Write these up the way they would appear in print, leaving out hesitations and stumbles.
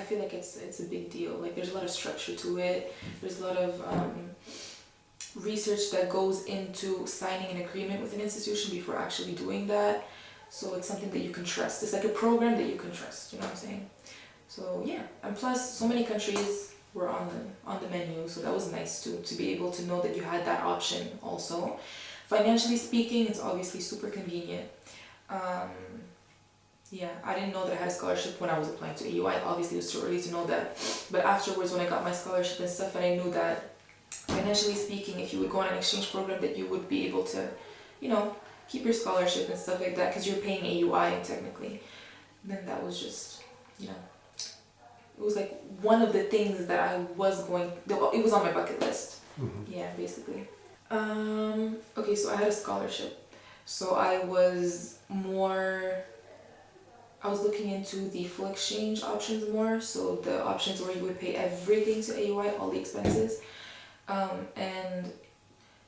feel like it's a big deal. Like there's a lot of structure to it. There's a lot of research that goes into signing an agreement with an institution before actually doing that. So it's something that you can trust. It's like a program that you can trust. You know what I'm saying? So yeah, and plus so many countries were on the menu, so that was nice too, to be able to know that you had that option also. Financially speaking, it's obviously super convenient. Um, yeah, I didn't know that I had a scholarship when I was applying to AUI. Obviously, it was too early to know that. But afterwards, when I got my scholarship and stuff, and I knew that financially speaking, if you would go on an exchange program, that you would be able to, you know, keep your scholarship and stuff like that, because you're paying AUI technically. Then that was just, you know, it was like one of the things that I was going, it was on my bucket list. Yeah, basically. Okay, so I had a scholarship. So I was looking into the full exchange options more. So the options where you would pay everything to AUI, all the expenses. And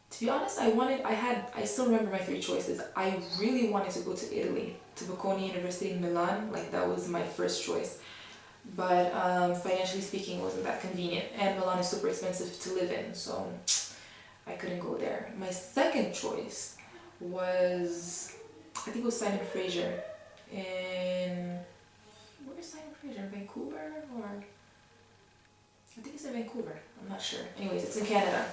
to be honest, I still remember my three choices. I really wanted to go to Italy, to Bocconi University in Milan. Like that was my first choice. But financially speaking, it wasn't that convenient, and Milan is super expensive to live in, so I couldn't go there. My second choice was, I think it was Simon Fraser in, where's Simon Fraser? Vancouver, or I think it's in Vancouver, I'm not sure. Anyways, it's in Canada.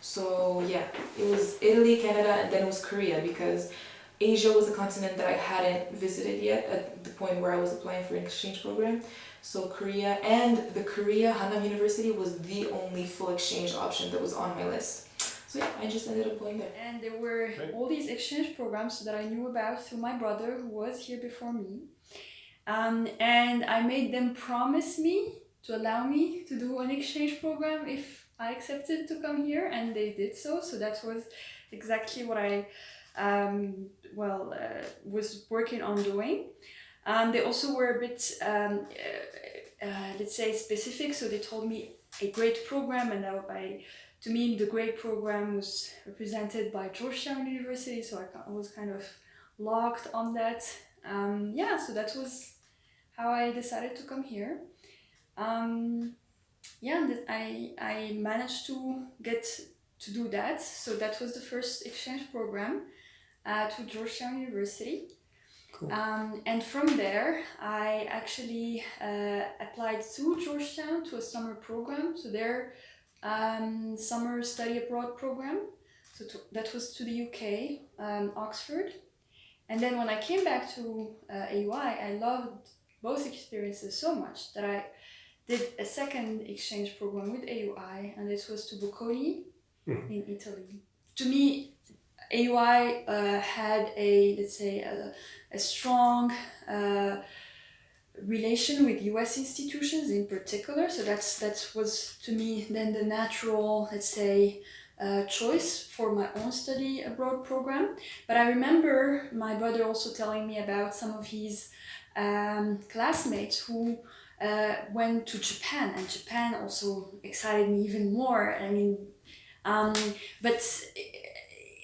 So yeah, it was Italy, Canada, and then it was Korea, because Asia was a continent that I hadn't visited yet at the point where I was applying for an exchange program. So Korea, and the Korea Hanam University was the only full exchange option that was on my list. So yeah, I just ended up going there. And there were all these exchange programs that I knew about through my brother, who was here before me. And I made them promise me to allow me to do an exchange program if I accepted to come here, and they did so. So that was exactly what I was working on doing. They also were a bit, let's say, specific. So they told me a great program, and to me, the great program was represented by Georgetown University. So I was kind of locked on that. So that was how I decided to come here. And I managed to get to do that. So that was the first exchange program to Georgetown University. Cool. And from there, I actually applied to Georgetown to a summer program. So their summer study abroad program. So that was to the UK, Oxford. And then when I came back to AUI, I loved both experiences so much that I did a second exchange program with AUI, and this was to Bocconi in Italy. To me, AUI had a strong relation with US institutions in particular, so that was to me then the natural, choice for my own study abroad program. But I remember my brother also telling me about some of his classmates who went to Japan, and Japan also excited me even more.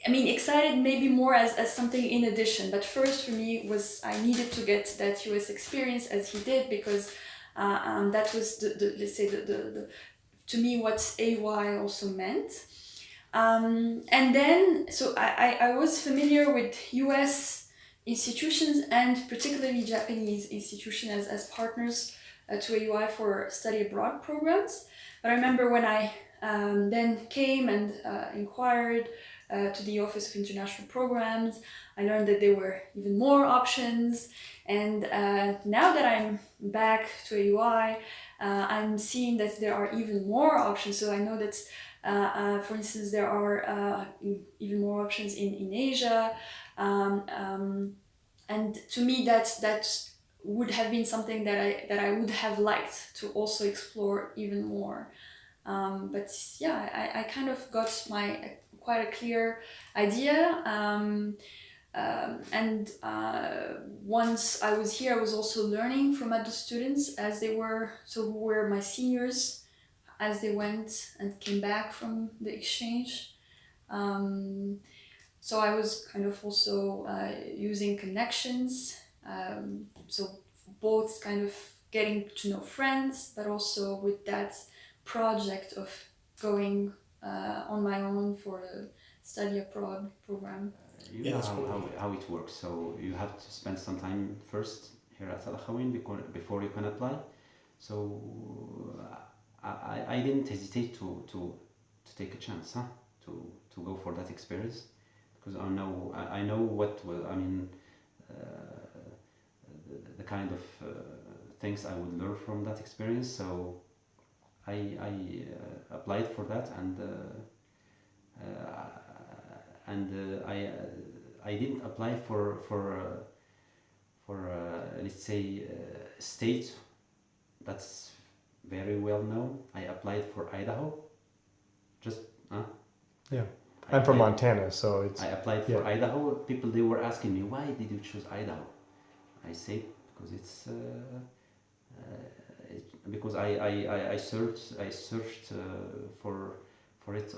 Excited maybe more as something in addition. But first for me was I needed to get that US experience as he did, because that was the to me what AUI also meant. And then so I was familiar with US institutions, and particularly Japanese institutions as partners to AUI for study abroad programs. But I remember when I then came and inquired to the Office of International Programs, I learned that there were even more options. And now that I'm back to AUI, I'm seeing that there are even more options. So I know that, for instance, there are even more options in Asia. And to me, that would have been something that I would have liked to also explore even more. But yeah, I kind of got quite a clear idea. Once I was here, I was also learning from other students who were my seniors as they went and came back from the exchange. So I was kind of also using connections. So both kind of getting to know friends, but also with that project of going on my own for a study abroad program. You know how it works. So you have to spend some time first here at Al Khawin before you can apply. So I didn't hesitate to take a chance, to go for that experience, because I know what will, I mean, the kind of things I would learn from that experience. So I applied for that, and I didn't apply for let's say state that's very well known. I applied for Idaho. Just Yeah. I'm from Montana, so it's. I applied for Idaho. People, they were asking me, why did you choose Idaho? I said because it's because I searched for it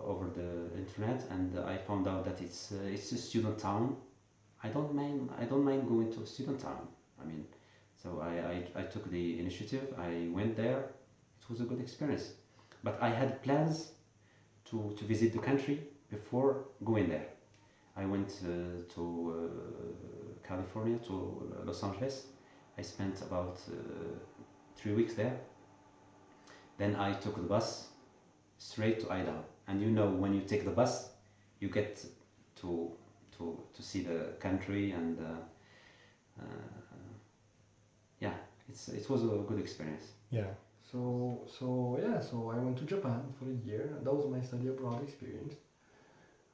over the internet, and I found out that it's a student town. I don't mind going to a student town. I mean, so I took the initiative. I went there. It was a good experience, but I had plans to visit the country before going there. I went to California, to Los Angeles. I spent about 3 weeks there. Then I took the bus straight to Idaho. And you know, when you take the bus, you get to see the country, and yeah, it was a good experience. Yeah. So I went to Japan for a year. That was my study abroad experience.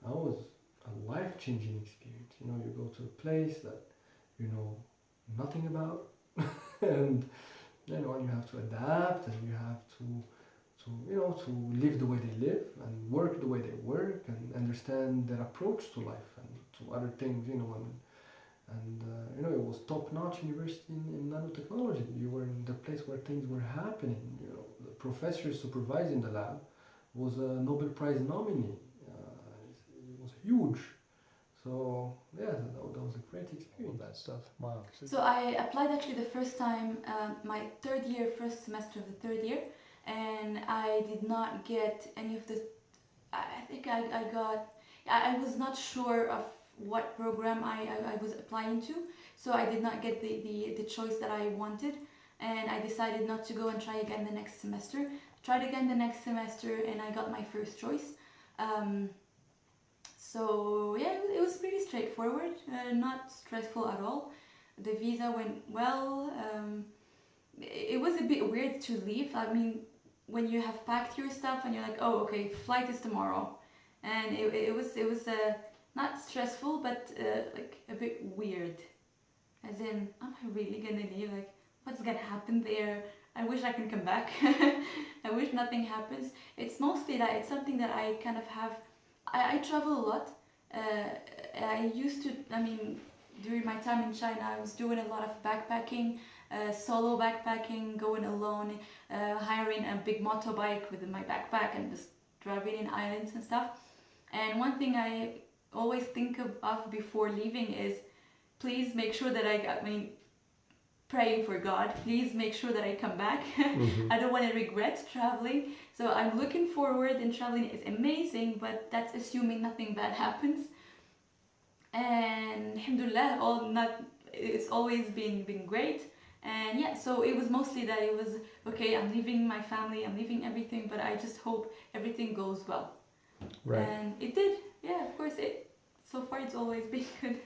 That was a life-changing experience. You know, you go to a place that you know nothing about, and you know you have to adapt, and you have to live the way they live and work the way they work, and understand their approach to life and to other things. You know, and you know, it was top-notch university in nanotechnology. You were in the place where things were happening. You know, the professor supervising the lab was a Nobel Prize nominee. It was huge. So yeah, that was a great experience. That stuff. Wow. So I applied actually the first time, my first semester of the third year, and I did not get any of the. I think I was not sure of what program I was applying to, so I did not get the choice that I wanted, and I decided not to go and try again the next semester. Tried again the next semester, and I got my first choice. So yeah, it was pretty straightforward, not stressful at all. The visa went well. It was a bit weird to leave. I mean, when you have packed your stuff and you're like, oh, okay, flight is tomorrow, and it was not stressful, but like a bit weird. As in, am I really gonna leave? Like, what's gonna happen there? I wish I can come back. I wish nothing happens. It's mostly that it's something that I kind of have. I travel a lot. I used to, I mean, during my time in China, I was doing a lot of backpacking, solo backpacking, going alone, hiring a big motorbike with my backpack and just driving in islands and stuff. And one thing I always think of before leaving is, please make sure that praying for God, please make sure that I come back. Mm-hmm. I don't want to regret traveling. So I'm looking forward, and traveling is amazing, but that's assuming nothing bad happens. And alhamdulillah, it's always been great. And yeah, so it was mostly that it was, okay, I'm leaving my family, I'm leaving everything, but I just hope everything goes well. Right. And it did. Yeah, of course, so far it's always been good.